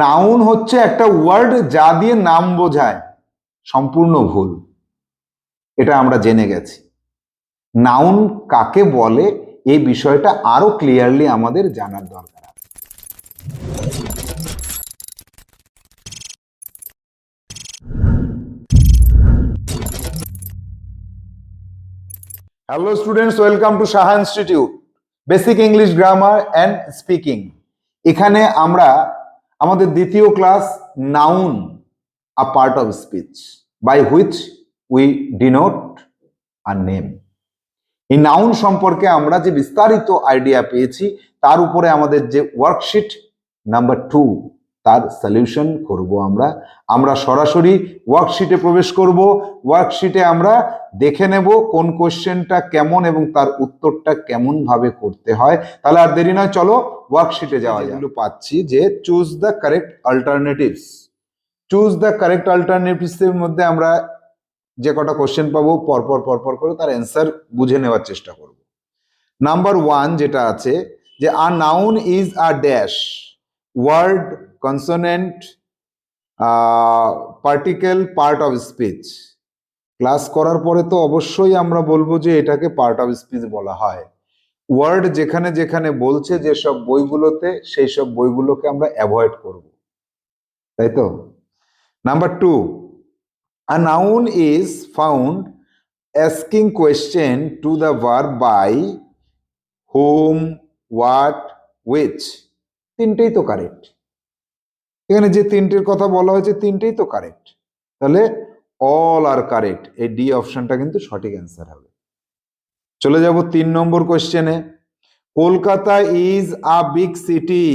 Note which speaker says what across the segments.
Speaker 1: Noun হচ্ছে একটা word যা দিয়ে নাম বোঝায়, সম্পূর্ণ ভুল। এটা আমরা জেনে গেছি। নাউন কাকে বলে এই বিষয়টা আরো ক্লিয়ারলি আমাদের জানার দরকার আছে। Hello students, welcome to Saha institute basic English grammar and speaking. এখানে আমরা আমাদের দ্বিতীয় class noun a part of speech by which we denote a name. এই নাউন সম্পর্কে আমরা যে বিস্তারিত আইডিয়া পেয়েছি তার উপরে আমাদের যে ওয়ার্কশিট নাম্বার 2 তার সলিউশন করব। আমরা সরাসরি ওয়ার্কশিটে প্রবেশ করব। ওয়ার্কশিটে আমরা দেখে নেব কোন কোশ্চেনটা কেমন এবং তার উত্তরটা কেমন ভাবে করতে হয়। তাহলে আর দেরি নয়, চলো ওয়ার্কশিটে যাওয়া যায়। যেগুলো পাচ্ছি যে choose the correct alternatives. Choose the correct alternatives এর মধ্যে আমরা যে কটা কোশ্চেন পাবো পরপর করে তার অ্যান্সার বুঝে নেওয়ার চেষ্টা করব। নাম্বার 1 যেটা আছে যে a noun is a dash word consonant particle part of speech. Class করার পরে তো অবশ্যই আমরা বলবো যে এটাকে পার্ট অফ স্পিচ বলা হয়। ওয়ার্ড যেখানে যেখানে বলছে যেসব বইগুলোতে, সেই সব বইগুলোকে আমরা অ্যাভয়েড করব, তাই তো। Number 2, a noun is found asking question to the verb by whom, what, which. তিনটেই তো কারেক্ট। এখানে যে তিনটের কথা বলা হয়েছে তিনটেই তো কারেক্ট, তাহলে অল আর কারেক্ট। এই ডি অপশনটা কিন্তু সঠিক অ্যান্সার হবে। চলে যাব 3 নম্বর কোশ্চেনে। Kolkata is a big city.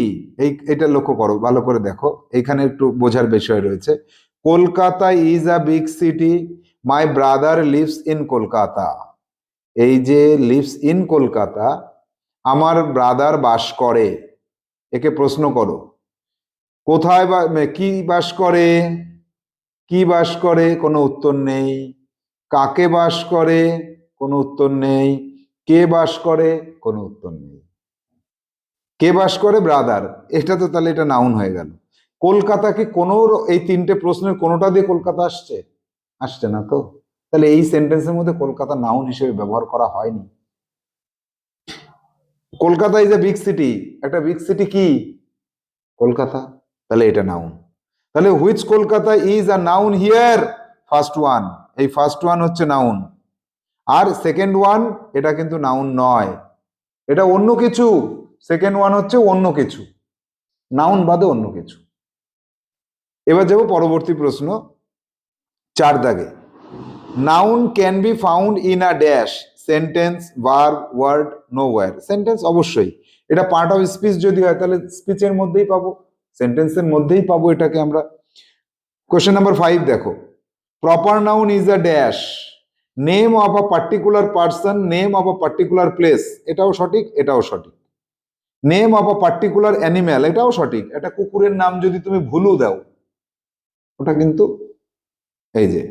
Speaker 1: এটা লক্ষ্য করো, ভালো করে দেখো, এখানে একটু বোঝার বিষয় রয়েছে। Kolkata is a big city, my brother lives in Kolkata. এই যে লিভস ইন কলকাতা, আমার ব্রাদার বাস করে। একে প্রশ্ন করো কোথায় কি বাস করে, কি বাস করে, কোনো উত্তর নেই। কাকে বাস করে, কোনো উত্তর নেই। কে বাস করে, কোনো উত্তর নেই। কে বাস করে, ব্রাদার, এটা তো তাহলে এটা নাউন হয়ে গেল। কলকাতা কি কোনো, এই তিনটে প্রশ্নের কোনোটা দিয়ে কলকাতা আসছে? আসছে না তো, তাহলে এই সেন্টেন্সের মধ্যে কলকাতা নাউন হিসেবে ব্যবহার করা হয়নি। Kolkata is a big city, একটা বিগ সিটি কি? কলকাতা, তাহলে এটা নাউন। তাহলে which Kolkata is a noun here? First one, এই ফার্স্ট ওয়ান হচ্ছে নাউন। আর সেকেন্ড ওয়ান এটা কিন্তু নাউন নয়, এটা অন্য কিছু। সেকেন্ড ওয়ান হচ্ছে অন্য কিছু, নাউন বাদে অন্য কিছু। এবার যাব পরবর্তী প্রশ্ন 4 দাগে। Noun can be found in a dash sentence, verb, word, nowhere. Sentence অবশ্যই, এটা পার্ট অফ স্পিচ যদি হয় তাহলে স্পিচের মধ্যেই পাবো, সেন্টেন্সের মধ্যেই পাবো এটাকে আমরা। কোশ্চেন নাম্বার 5 দেখো। Proper noun is a dash name of a particular person, name of a particular place. এটাও সঠিক, এটাও সঠিক। Name of a particular animal, এটাও সঠিক। একটা কুকুরের নাম যদি তুমি ভুলু দাও, ওটা কিন্তু এই যে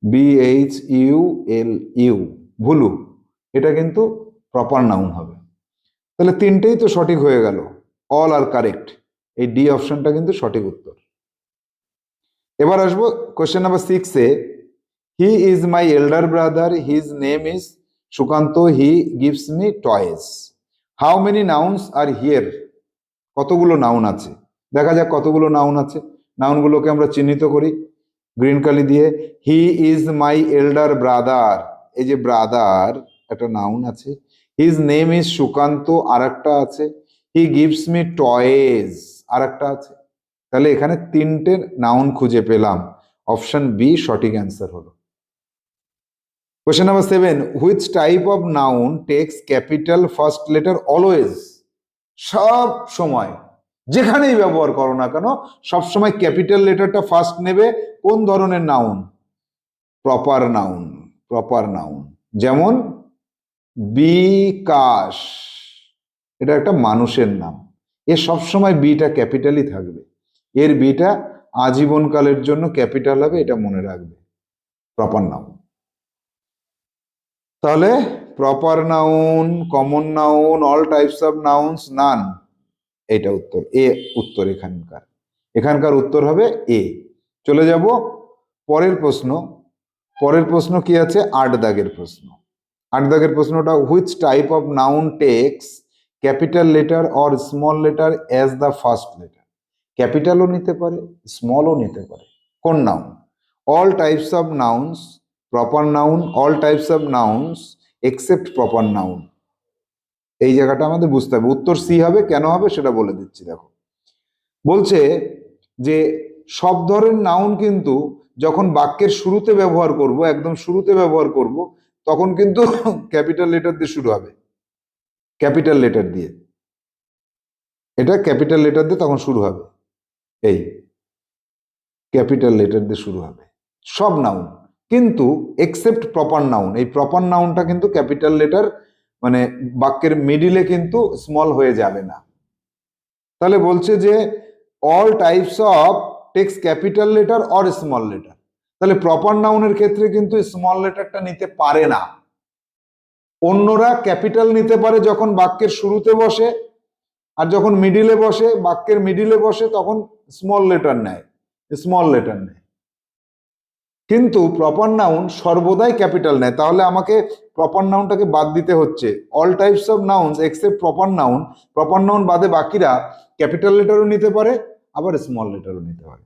Speaker 1: BHULU, ভুলু, এটা কিন্তু প্রপার নাউন হবে। তাহলে তিনটেই তো সঠিক হয়ে গেল, অল আর কারেক্ট। এই ডি অপশনটা কিন্তু সঠিক উত্তর। এবার আসবো কোশ্চেন নাম্বার 6-এ। He is my elder brother, his name is Sukanta, he gives me toys. How many nouns are here? কতগুলো নাউন আছে, দেখা যাক কতগুলো নাউন আছে। নাউনগুলোকে আমরা চিহ্নিত করি গ্রিন কালি দিয়ে। হি ইজ মাই এল্ডার ব্রাদার, এই যে ব্রাদার একটা নাউন আছে। হিজ নেম ইজ সুকান্ত আর একটা আছে। হি গিভস মি টয়েজ আর একটা আছে। তাহলে এখানে তিনটে নাউন খুঁজে পেলাম, অপশন বি সঠিক অ্যান্সার হলো। Question number 7, which type of noun takes capital first letter always? সব সময় যেখানেই ব্যবহার করো না কেন সবসময় ক্যাপিটাল লেটারটা ফার্স্ট নেবে। কোন ধরনের noun? Proper noun, proper noun. যেমন বিকাশ, এটা একটা মানুষের নাম, এ সবসময় বিটা ক্যাপিটালই থাকবে, এর বিটা আজীবনকালের জন্য ক্যাপিটাল হবে, এটা মনে রাখবে। Proper noun. তাহলে proper noun, common noun, all types of nouns, none, এটা উত্তর, এ উত্তর এখানকার। এখানকার উত্তর হবে এ। চলে যাব পরের প্রশ্ন। পরের প্রশ্ন কি আছে? 8 দাগের প্রশ্ন। 8 দাগের প্রশ্নটা, which type of noun takes capital letter or small letter as the first letter? ক্যাপিটালও নিতে পারে, স্মলও নিতে পারে। কোন noun? All types of nouns, proper noun, all types of nouns except proper noun. এই জায়গাটা আমাদের বুঝতে হবে। উত্তর সি হবে। কেন হবে সেটা বলে দিচ্ছি। দেখো, বলছে যে সব ধরনের নাউন কিন্তু যখন বাক্যের শুরুতে ব্যবহার করব, একদম শুরুতে ব্যবহার করব, তখন কিন্তু ক্যাপিটাল লেটার দিয়ে শুরু হবে। ক্যাপিটাল লেটার দিয়ে, এটা ক্যাপিটাল লেটার দিয়ে তখন শুরু হবে। এই ক্যাপিটাল লেটার দিয়ে শুরু হবে সব নাউন, কিন্তু এক্সেপ্ট প্রপার নাউন। এই প্রপার নাউনটা কিন্তু ক্যাপিটাল লেটার, মানে বাক্যের মিডিলে কিন্তু স্মল হয়ে যাবে না। তাহলে বলছে যে all types of takes capital letter or small letter. তাহলে প্রপার নাউনের ক্ষেত্রে কিন্তু স্মল লেটারটা নিতে পারে না। অন্যরা ক্যাপিটাল নিতে পারে যখন বাক্যের শুরুতে বসে, আর যখন মিডিলে বসে, বাক্যের মিডিলে বসে, তখন স্মল লেটার নেয়, স্মল লেটার নেয়। কিন্তু প্রপার নাউন সর্বদাই ক্যাপিটাল নেয়। তাহলে আমাকে প্রপার নাউনটাকে বাদ দিতে হচ্ছে। All types of nouns except proper noun, proper noun বাদে বাকিরা ক্যাপিটাল লেটারও নিতে পারে, আবার স্মল লেটারও নিতে পারে।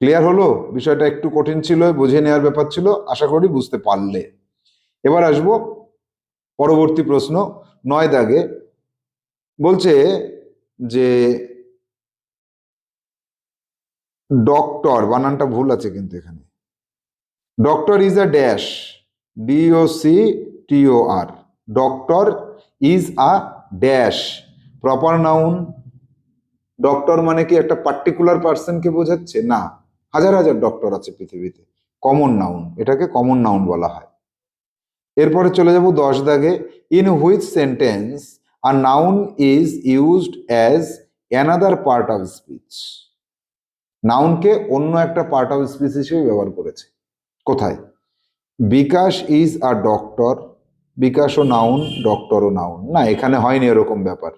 Speaker 1: ক্লিয়ার হলো? বিষয়টা একটু কঠিন ছিল, বুঝে নেওয়ার ব্যাপার ছিল, আশা করি বুঝতে পারলে। এবার আসবো পরবর্তী প্রশ্ন 9 দাগে। বলছে যে ডক্টর, বানানটা ভুল আছে কিন্তু এখানে। Doctor is a dash, DOCTOR। Doctor is a dash, proper noun. Doctor মানে কি একটা পার্টিকুলার পার্সনকে বোঝাচ্ছে? না, হাজার হাজার ডক্টর আছে পৃথিবীতে। কমন নাউন, এটাকে কমন নাউন বলা হয়। এরপরে চলে যাব 10 দাগে। In which sentence a noun is used as another part of speech? নাউনকে অন্য একটা পার্ট অফ স্পিচ হিসেবে ব্যবহার করেছে। কোথায়? বিকাশ ইজ আ ডক্টর, বিকাশও নাউন, ডক্টরও নাউন। না, এখানে হয়নি এরকম ব্যাপার।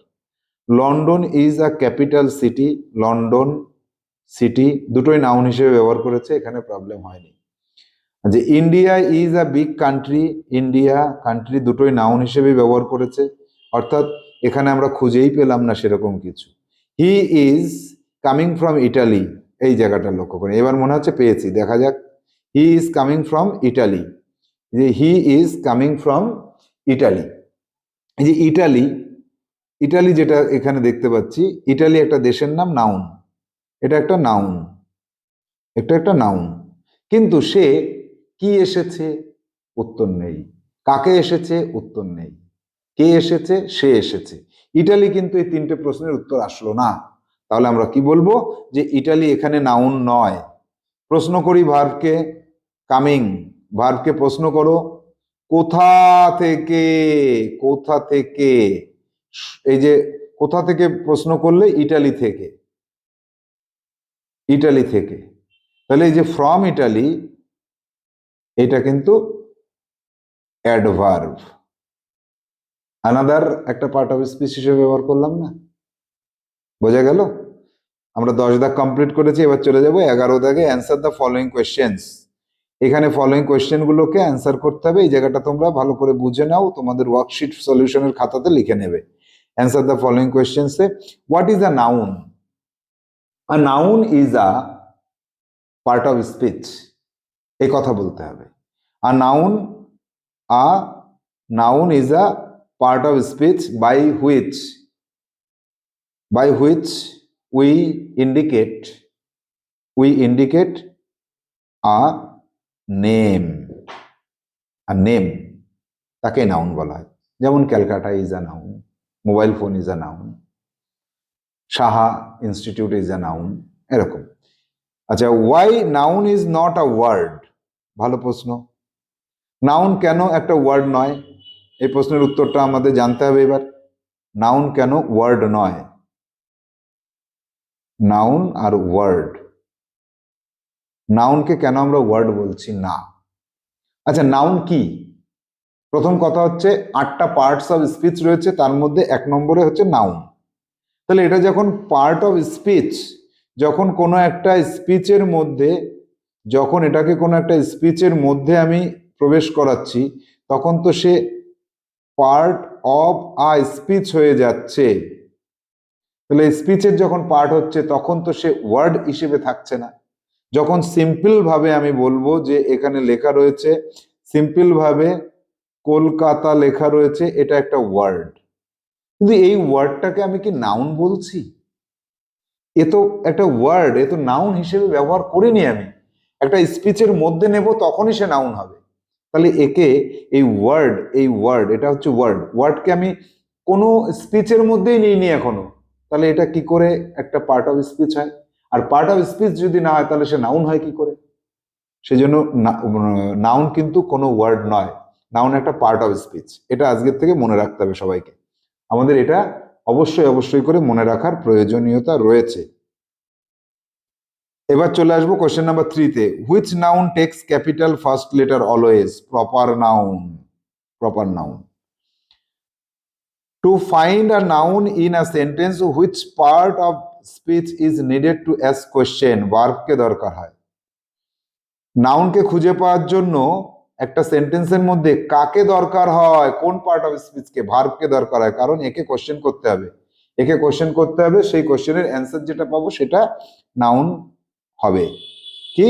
Speaker 1: London is a capital city, London city দুটোই নাউন হিসেবে ব্যবহার করেছে, এখানে প্রবলেম হয়নি। যে India is a big country, India country দুটোই নাউন হিসেবে ব্যবহার করেছে, অর্থাৎ এখানে আমরা খুঁজেই পেলাম না সেরকম কিছু। হি ইজ কামিং ফ্রম ইটালি, এই জায়গাটা লক্ষ্য করি। এবার মনে হচ্ছে পেয়েছি, দেখা যাক। He is coming from Italy, যে he is coming from Italy. এই যে ইটালি, ইটালি যেটা এখানে দেখতে পাচ্ছি, ইটালি একটা দেশের নাম, নাউন। এটা একটা নাউন, এটা একটা নাউন। কিন্তু সে কি এসেছে? উত্তর নেই। কাকে এসেছে? উত্তর নেই। কে এসেছে? সে এসেছে। ইটালি কিন্তু এই 3টে প্রশ্নের উত্তর আসলো না। তাহলে আমরা কি বলবো? যে ইটালি এখানে নাউন নয়। প্রশ্ন করি ভার্বকে, কামিং, ভার্বকে প্রশ্ন করো, কোথা থেকে? কোথা থেকে? এই যে কোথা থেকে প্রশ্ন করলে, ইটালি থেকে, ইটালি থেকে। তাহলে এই যে ফ্রম ইটালি, এটা কিন্তু অ্যাডভার্ব, আনাদার একটা পার্ট অফ স্পিচ হিসেবে ব্যবহার করলাম না। বোঝা গেল? আমরা 10 দাগ কমপ্লিট করেছি। এবার চলে যাব 11 দাগে। Answer the following questions. এখানে ফলোইং কোয়েশ্চেন গুলোকে অ্যান্সার করতে হবে। এই জায়গাটা তোমরা ভালো করে বুঝে নাও, তোমাদের ওয়ার্কশিট সলিউশনের খাতাতে লিখে নেবে। অ্যান্সার দ্য ফলোইং কোয়েশ্চেন্সে, what is a noun? A noun is a part of speech, এই কথা বলতে হবে। A noun, a noun is a part of speech by which we indicate a name, তাকে নাউন বলা হয়। যেমন Calcutta is a noun, mobile phone is a noun, Saha institute is a noun, এরকম। আচ্ছা, why noun is not a word? ভালো প্রশ্ন। Noun কেন একটা ওয়ার্ড নয়? এই প্রশ্নের উত্তরটা আমাদের জানতে হবে এবার। নাউন কেন ওয়ার্ড নয়? নাউন আর ওয়ার্ড, নাউনকে কেন আমরা ওয়ার্ড বলছি না? আচ্ছা, নাউন কি? প্রথম কথা হচ্ছে 8টা পার্টস অফ স্পিচ রয়েছে, তার মধ্যে 1 নম্বরে হচ্ছে নাউন। তাহলে এটা যখন পার্ট অফ স্পিচ, যখন কোনো একটা স্পিচের মধ্যে, যখন এটাকে কোনো একটা স্পিচের মধ্যে আমি প্রবেশ করাচ্ছি, তখন তো সে পার্ট অফ আ স্পিচ হয়ে যাচ্ছে। তাহলে স্পিচের যখন পার্ট হচ্ছে তখন তো সে ওয়ার্ড হিসেবে থাকছে না। যখন সিম্পল ভাবে আমি বলবো যে এখানে লেখা রয়েছে, সিম্পল ভাবে কলকাতা লেখা রয়েছে, এটা একটা ওয়ার্ড, কিন্তু এই ওয়ার্ডটাকে আমি কি নাউন বলছি? এ তো একটা ওয়ার্ড, এ তো নাউন হিসেবে ব্যবহার করিনি আমি। একটা স্পিচের মধ্যে নেব তখনই সে নাউন হবে। তাহলে একে এই ওয়ার্ড এটা হচ্ছে ওয়ার্ড, ওয়ার্ডকে আমি কোনো স্পিচের মধ্যেই নিইনি এখনো, তাহলে এটা কি করে একটা পার্ট অফ স্পিচ হয়? আর পার্ট অফ স্পিচ যদি না হয় তাহলে সে নাউন হয় কি করে? সেজন্য নাউন কিন্তু কোনো ওয়ার্ড নয়, নাউন একটা পার্ট অফ স্পিচ। এটা আজকের থেকে মনে রাখতে হবে সবাইকে, আমাদের এটা অবশ্যই অবশ্যই করে মনে রাখার প্রয়োজনীয়তা রয়েছে। এবার চলে আসবো কোশ্চেন নাম্বার 3 তে। Which noun takes capital first letter always? Proper noun, proper noun. To find a noun in a sentence which part of speech is needed to ask question, ভার্বকে দরকার হয়। নাউনকে খুঁজে পাওয়ার জন্য একটা সেন্টেন্সের মধ্যে কাকে দরকার হয়, কোন পার্ট অফ স্পিচকে? ভার্বকে দরকার হয়, কারণ একে কোশ্চেন করতে হবে, একে কোশ্চেন করতে হবে, সেই কোশ্চেনের অ্যান্সার যেটা পাবো সেটা নাউন হবে। কি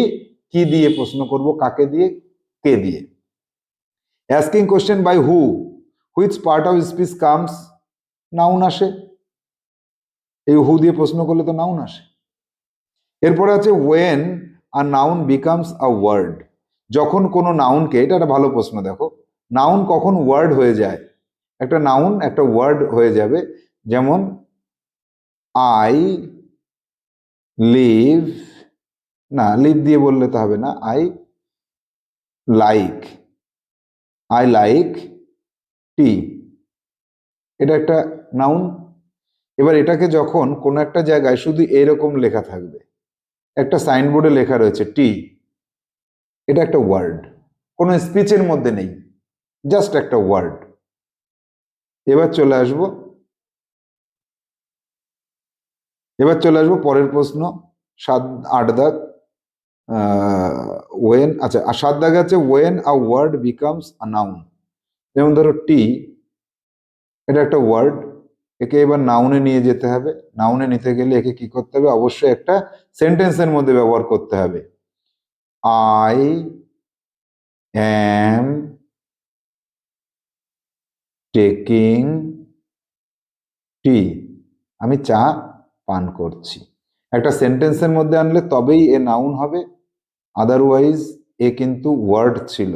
Speaker 1: কি দিয়ে প্রশ্ন করব, কাকে দিয়ে, কে দিয়ে। Asking question by who, which part of speech comes, noun আসে। এই হু দিয়ে প্রশ্ন করলে তো নাউন আসে। এরপরে আছে when a noun becomes a word, যখন কোনো নাউনকে, এটা একটা ভালো প্রশ্ন, দেখো নাউন কখন ওয়ার্ড হয়ে যায়? একটা নাউন একটা ওয়ার্ড হয়ে যাবে, যেমন আই লিভ, না লিভ দিয়ে বললে তো হবে না, লাইক আই লাইক টি, এটা একটা নাউন। এবার এটাকে যখন কোনো একটা জায়গায় শুধু এরকম লেখা থাকবে, একটা সাইনবোর্ডে লেখা রয়েছে টি, এটা একটা ওয়ার্ড, কোনো স্পিচের মধ্যে নেই, জাস্ট একটা ওয়ার্ড। এবার চলে আসবো, পরের প্রশ্ন, 7-8 দাগ। ওয়েন, আচ্ছা 7 দাগে আছে when a word becomes a noun. যেমন ধরো টি, এটা একটা ওয়ার্ড, একে এবার নাউনে নিয়ে যেতে হবে। নাউনে নিতে গেলে একে কি করতে হবে? অবশ্যই একটা সেন্টেন্সের মধ্যে ব্যবহার করতে হবে। আই অ্যাম টেকিং টি, আমি চা পান করছি। একটা সেন্টেন্সের মধ্যে আনলে তবেই এ নাউন হবে, আদারওয়াইজ এ কিন্তু ওয়ার্ড ছিল,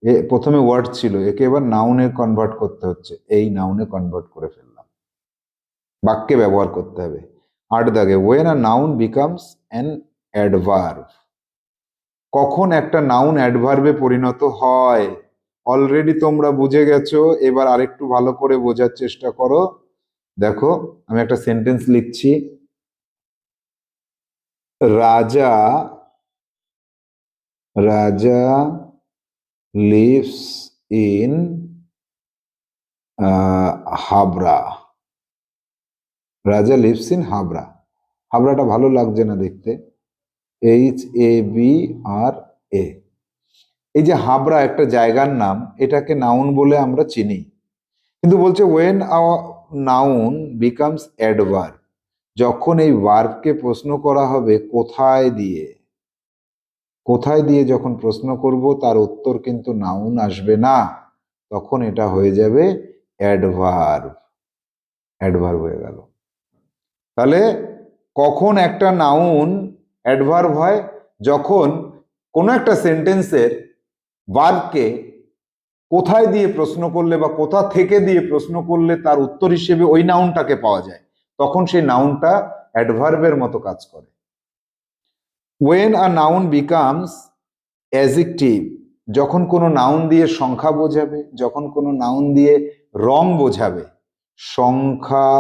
Speaker 1: এ প্রথমে ওয়ার্ড ছিল, একে এবার নাউনে কনভার্ট করতে হচ্ছে, এই নাউনে কনভার্ট করে ফেললাম, বাক্যে ব্যবহার করতে হবে। 8 দাগে when a noun becomes an adverb, কখন একটা নাউন অ্যাডভার্বে পরিণত হয়? অলরেডি তোমরা বুঝে গেছো, এবার আরেকটু ভালো করে বোঝার চেষ্টা করো। দেখো আমি একটা সেন্টেন্স লিখছি, রাজা রাজা লিভস ইন হাবড়া, রাজা লিভস ইন হাবড়া। হাবড়াটা ভালো লাগছে না দেখতে, HABRA। এই যে হাবড়া একটা জায়গার নাম, এটাকে নাউন বলে আমরা চিনি, কিন্তু বলছে when a noun becomes adverb, যখন এই ভার্বকে প্রশ্ন করা হবে কোথায় দিয়ে, কোথায় দিয়ে যখন প্রশ্ন করব তার উত্তর কিন্তু নাউন আসবে না, তখন এটা হয়ে যাবে অ্যাডভার্ব, অ্যাডভার্ব হয়ে গেল। তাহলে কখন একটা নাউন অ্যাডভার্ব হয়? যখন কোনো একটা সেন্টেন্সের ভার্বকে কোথায় দিয়ে প্রশ্ন করলে বা কোথা থেকে দিয়ে প্রশ্ন করলে তার উত্তর হিসেবে ওই নাউনটাকে পাওয়া যায়, তখন সেই নাউনটা অ্যাডভার্বের মতো কাজ করে। When a noun becomes adjective, যখন কোনো নাউন দিয়ে সংখ্যা বোঝাবে, যখন কোনো নাউন দিয়ে রং বোঝাবে, সংখ্যা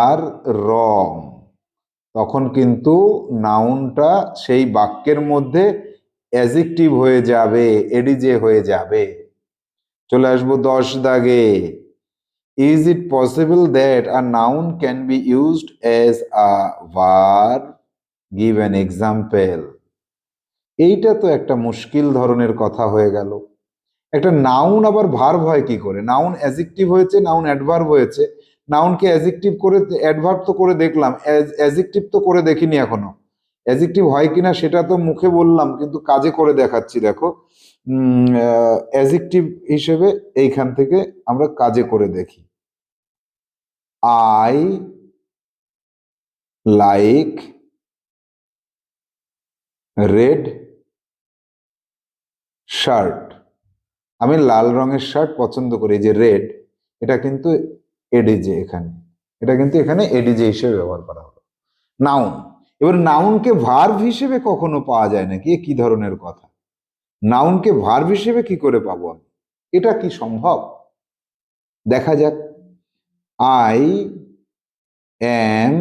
Speaker 1: আর রং, তখন কিন্তু নাউনটা সেই বাক্যের মধ্যে অ্যাডজেক্টিভ হয়ে যাবে, এডিজে হয়ে যাবে। চলে আসবো 10 দাগে, is it possible that a noun can be used as a verb? Give an example. এইটা তো একটা মুশকিল ধরনের কথা হয়ে গেল। একটা নাউন আবার ভার্ব হয় কি করে? নাউন অ্যাজেক্টিভ হয়েছে, নাউন অ্যাডভার্ব হয়েছে। নাউনকে অ্যাজেক্টিভ করে অ্যাডভার্ব তো করে দেখলাম, অ্যাজেক্টিভ তো করে দেখিনি এখনো। অ্যাজেক্টিভ হয় কিনা সেটা তো মুখে বললাম, কিন্তু কাজে করে দেখাচ্ছি। দেখো, অ্যাজেক্টিভ হিসেবে এইখান থেকে আমরা কাজে করে দেখি। I like red shirt. আমি লাল রঙের শার্ট পছন্দ করি। এই যে রেড, এটা কিন্তু এডিজে, এখানে এটা কিন্তু এখানে এডিজে হিসেবে ব্যবহার করা হলো। নাউন। এবার নাউনকে ভার্ব হিসেবে কখনো পাওয়া যায় নাকি? এ কি ধরনের কথা? নাউনকে ভার্ব হিসেবে কি করে পাবো আমি? এটা কি সম্ভব? দেখা যাক। I am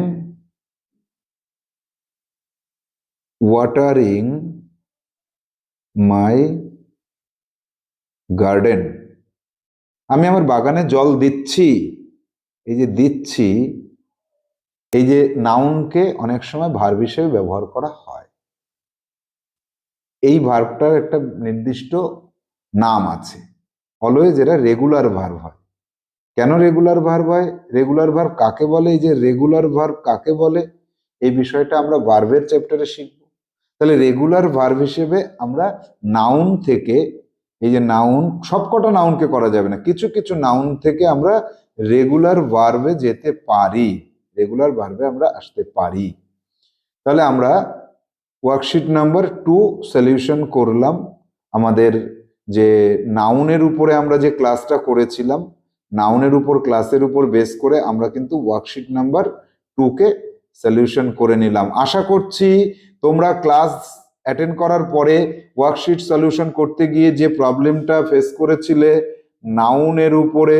Speaker 1: watering my garden. আমি আমার বাগানে জল দিচ্ছি। এই যে দিচ্ছি, এই যে নাউনকে অনেক সময় ভার্ব হিসেবে ব্যবহার করা হয়। এই ভার্বটার একটা নির্দিষ্ট নাম আছে। অলওয়েজ এরা রেগুলার ভার্ব হয়। কেন রেগুলার ভার্ব হয়? রেগুলার ভার্ব কাকে বলে? এই যে রেগুলার ভার্ব কাকে বলে, এই বিষয়টা আমরা ভার্বের চ্যাপ্টারে শিখব। তাহলে রেগুলার ভার্ব হিসেবে আমরা নাউন থেকে, এই যে নাউন, সবকটা নাউনকে করা যাবে না, কিছু কিছু নাউন থেকে আমরা রেগুলার ভার্বে যেতে পারি, রেগুলার ভার্বে আমরা আসতে পারি। তাহলে আমরা ওয়ার্কশিট নাম্বার 2 সলিউশন করলাম। আমাদের যে নাউনের উপরে আমরা যে ক্লাসটা করেছিলাম, নাউনের উপর ক্লাসের উপর বেস করে আমরা কিন্তু ওয়ার্কশিট নাম্বার 2কে সলিউশন করে নিলাম। আশা করছি তোমরা ক্লাস অ্যাটেন্ড করার পরে ওয়ার্কশিট সলিউশন করতে গিয়ে যে প্রবলেমটা ফেস করেছিলে নাউনের উপরে,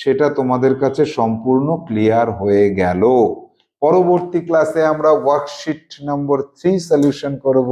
Speaker 1: সেটা তোমাদের কাছে সম্পূর্ণ ক্লিয়ার হয়ে গেল। পরবর্তী ক্লাসে আমরা ওয়ার্কশিট নম্বর 3 সলিউশন করব।